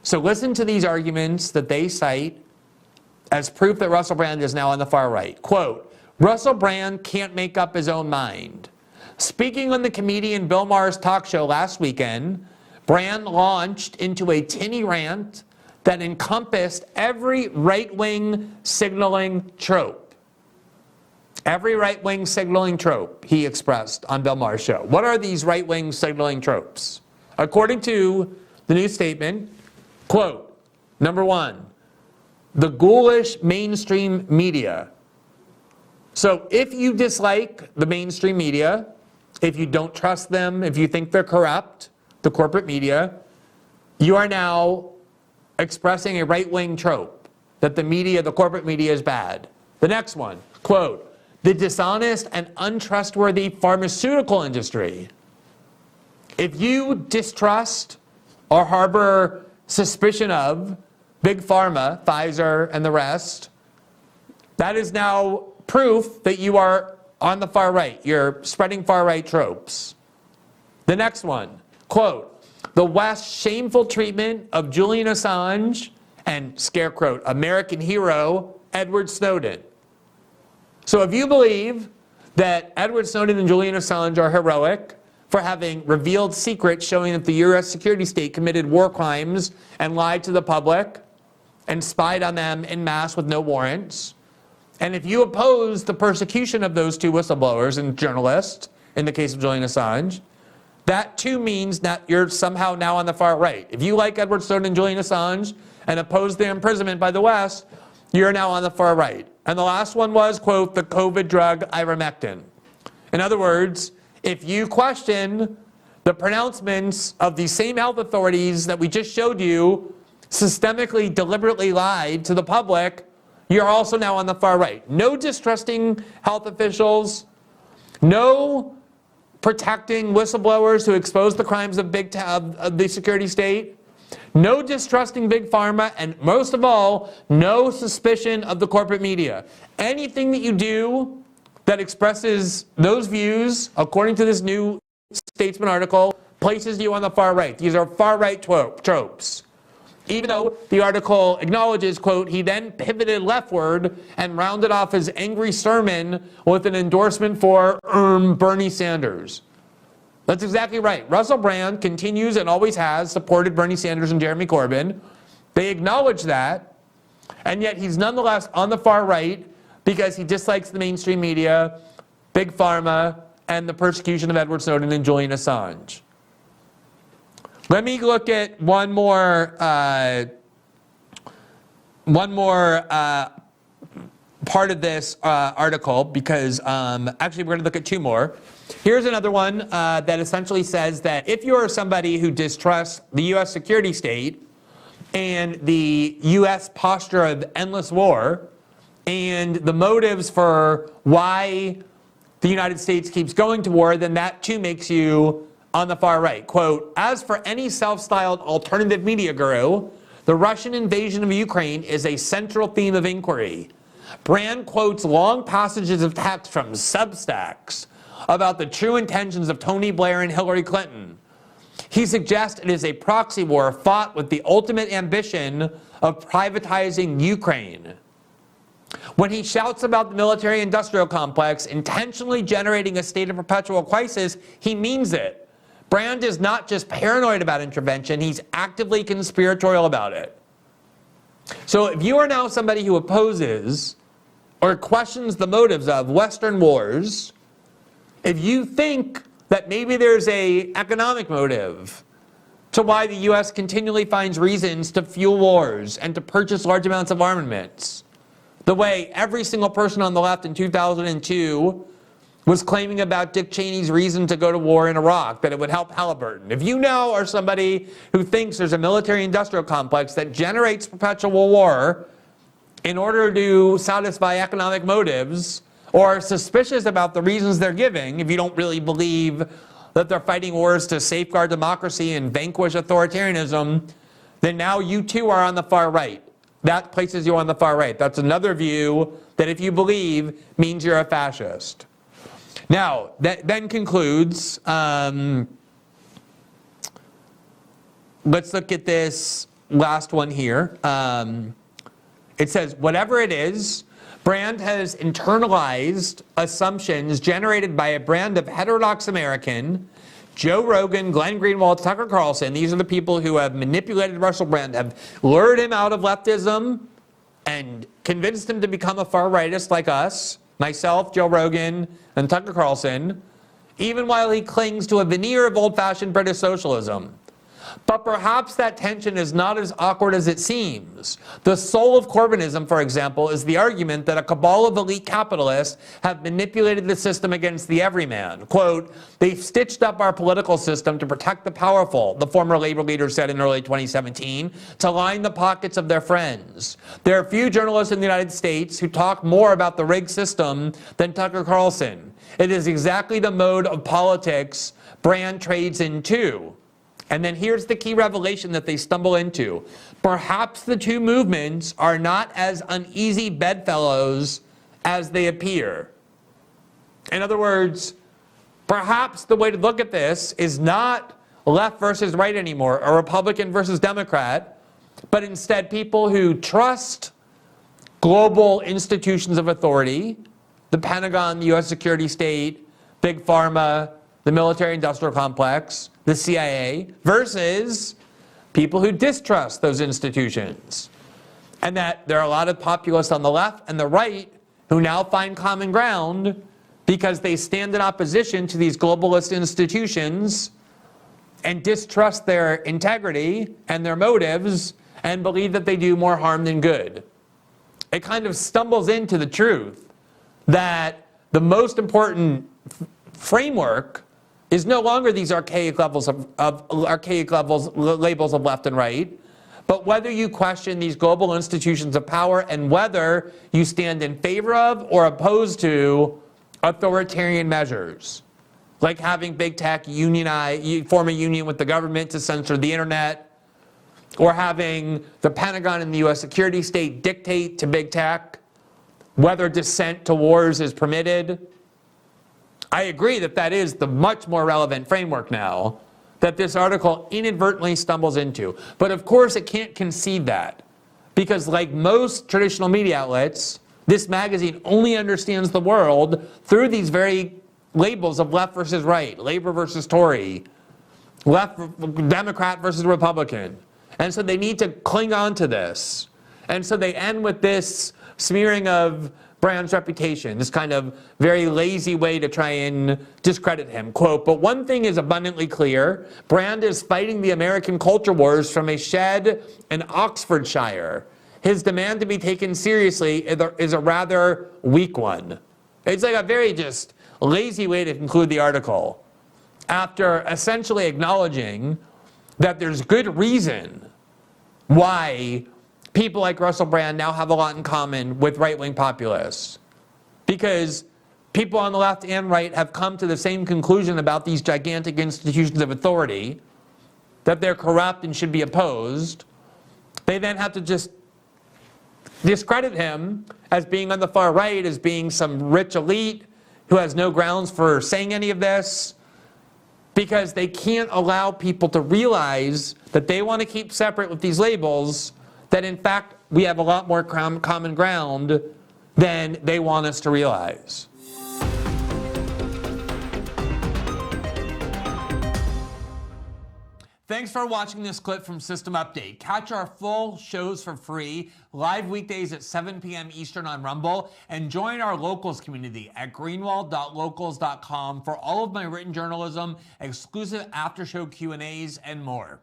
So listen to these arguments that they cite as proof that Russell Brand is now on the far right. Quote, Russell Brand can't make up his own mind. Speaking on the comedian Bill Maher's talk show last weekend, Brand launched into a tinny rant that encompassed every right-wing signaling trope. Every right-wing signaling trope he expressed on Bill Maher's show. What are these right-wing signaling tropes? According to the new statement, quote, number one, the ghoulish mainstream media. So if you dislike the mainstream media, if you don't trust them, if you think they're corrupt, the corporate media, you are now expressing a right-wing trope that the media, the corporate media, is bad. The next one, quote, the dishonest and untrustworthy pharmaceutical industry. If you distrust or harbor suspicion of Big Pharma, Pfizer, and the rest, that is now proof that you are on the far right. You're spreading far right tropes. The next one, quote, the West's shameful treatment of Julian Assange and scarecrow American hero Edward Snowden. So if you believe that Edward Snowden and Julian Assange are heroic for having revealed secrets showing that the US security state committed war crimes and lied to the public and spied on them en masse with no warrants, and if you oppose the persecution of those two whistleblowers and journalists, in the case of Julian Assange, that too means that you're somehow now on the far right. If you like Edward Snowden and Julian Assange and oppose their imprisonment by the West, you're now on the far right. And the last one was, quote, the COVID drug ivermectin. In other words, if you question the pronouncements of these same health authorities that we just showed you systemically, deliberately lied to the public, you're also now on the far right. No distrusting health officials, no protecting whistleblowers who expose the crimes of the security state, no distrusting Big Pharma, and most of all, no suspicion of the corporate media. Anything that you do that expresses those views, according to this new Statesman article, places you on the far right. These are far right tropes. Even though the article acknowledges, quote, he then pivoted leftward and rounded off his angry sermon with an endorsement for Bernie Sanders. That's exactly right. Russell Brand continues and always has supported Bernie Sanders and Jeremy Corbyn. They acknowledge that, and yet he's nonetheless on the far right because he dislikes the mainstream media, Big Pharma, and the persecution of Edward Snowden and Julian Assange. Let me look at one more part of this article, because actually we're going to look at two more. Here's another one that essentially says that if you're somebody who distrusts the U.S. security state and the U.S. posture of endless war and the motives for why the United States keeps going to war, then that too makes you on the far right. Quote, as for any self-styled alternative media guru, the Russian invasion of Ukraine is a central theme of inquiry. Brand quotes long passages of text from Substacks about the true intentions of Tony Blair and Hillary Clinton. He suggests it is a proxy war fought with the ultimate ambition of privatizing Ukraine. When he shouts about the military-industrial complex intentionally generating a state of perpetual crisis, he means it. Brand is not just paranoid about intervention, he's actively conspiratorial about it. So if you are now somebody who opposes or questions the motives of Western wars, if you think that maybe there's an economic motive to why the U.S. continually finds reasons to fuel wars and to purchase large amounts of armaments, the way every single person on the left in 2002 was claiming about Dick Cheney's reason to go to war in Iraq, that it would help Halliburton. If you now are somebody who thinks there's a military-industrial complex that generates perpetual war in order to satisfy economic motives, or are suspicious about the reasons they're giving, if you don't really believe that they're fighting wars to safeguard democracy and vanquish authoritarianism, then now you too are on the far right. That places you on the far right. That's another view that, if you believe, means you're a fascist. Now, that then concludes, let's look at this last one here. It says, whatever it is, Brand has internalized assumptions generated by a brand of heterodox American, Joe Rogan, Glenn Greenwald, Tucker Carlson. These are the people who have manipulated Russell Brand, have lured him out of leftism and convinced him to become a far rightist like us, myself, Joe Rogan, and Tucker Carlson, even while he clings to a veneer of old-fashioned British socialism. But perhaps that tension is not as awkward as it seems. The soul of Corbynism, for example, is the argument that a cabal of elite capitalists have manipulated the system against the everyman. Quote, they've stitched up our political system to protect the powerful, the former labor leader said in early 2017, to line the pockets of their friends. There are few journalists in the United States who talk more about the rigged system than Tucker Carlson. It is exactly the mode of politics Brand trades in too. And then here's the key revelation that they stumble into. Perhaps the two movements are not as uneasy bedfellows as they appear. In other words, perhaps the way to look at this is not left versus right anymore, or Republican versus Democrat, but instead people who trust global institutions of authority, the Pentagon, the US security state, Big Pharma, the military-industrial complex, the CIA, versus people who distrust those institutions. And that there are a lot of populists on the left and the right who now find common ground because they stand in opposition to these globalist institutions and distrust their integrity and their motives and believe that they do more harm than good. It kind of stumbles into the truth that the most important framework is no longer these archaic levels labels of left and right, but whether you question these global institutions of power and whether you stand in favor of or opposed to authoritarian measures, like having big tech form a union with the government to censor the internet, or having the Pentagon and the US security state dictate to big tech whether dissent to wars is permitted. I agree that that is the much more relevant framework now that this article inadvertently stumbles into. But of course it can't concede that, because like most traditional media outlets, this magazine only understands the world through these very labels of left versus right, Labor versus Tory, Democrat versus Republican. And so they need to cling on to this. And so they end with this smearing of Brand's reputation, this kind of very lazy way to try and discredit him. Quote, but one thing is abundantly clear, Brand is fighting the American culture wars from a shed in Oxfordshire. His demand to be taken seriously is a rather weak one. It's like a very just lazy way to conclude the article, after essentially acknowledging that there's good reason why people like Russell Brand now have a lot in common with right-wing populists. Because people on the left and right have come to the same conclusion about these gigantic institutions of authority, that they're corrupt and should be opposed. They then have to just discredit him as being on the far right, as being some rich elite who has no grounds for saying any of this, because they can't allow people to realize that they want to keep separate with these labels, that in fact we have a lot more common ground than they want us to realize. Thanks for watching this clip from System Update. Catch our full shows for free, live weekdays at 7 p.m. Eastern on Rumble, and join our locals community at greenwald.locals.com for all of my written journalism, exclusive after-show Q&As, and more.